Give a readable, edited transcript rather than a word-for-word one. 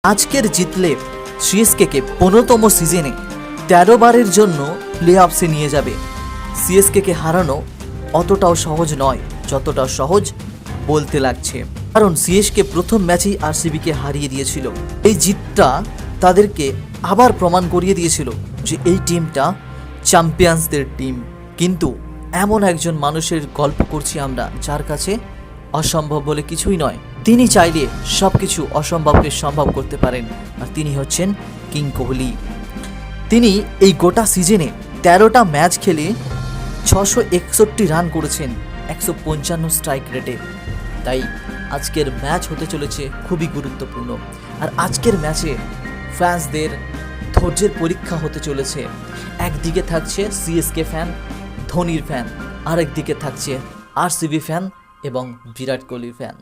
আজকের জিতলে সিএসকে 15তম সিজনে 13 বারের জন্য প্লে অফসে নিয়ে যাবে। সিএসকে হারানো অতটাও সহজ নয় যতটা সহজ বলতে লাগছে, কারণ সিএসকে প্রথম ম্যাচেই আরসিবিকে হারিয়ে দিয়েছিল। এই জিতটা তাদেরকে আবার প্রমাণ করিয়ে দিয়েছিল যে এই টিমটা চ্যাম্পিয়ন্সদের টিম। কিন্তু এমন একজন মানুষের গল্প করছি আমরা, যার কাছে অসম্ভব বলে কিছুই নয়। তিনি চাইলে সবকিছু অসম্ভবকে সম্ভব করতে পারেন, আর তিনি হচ্ছেন কিং কোহলি। তিনি এই গোটা সিজনে 13টা ম্যাচ খেলে 661 রান করেছেন 155 স্ট্রাইক রেটে। তাই আজকের ম্যাচ হতে চলেছে খুবই গুরুত্বপূর্ণ। আর আজকের ম্যাচে ফ্যান্সদের ধৈর্যের পরীক্ষা হতে চলেছে। একদিকে থাকছে সিএসকে ফ্যান, ধোনির ফ্যান, আরেকদিকে থাকছে আরসিবি ফ্যান এবং বিরাট কোহলি ফ্যান।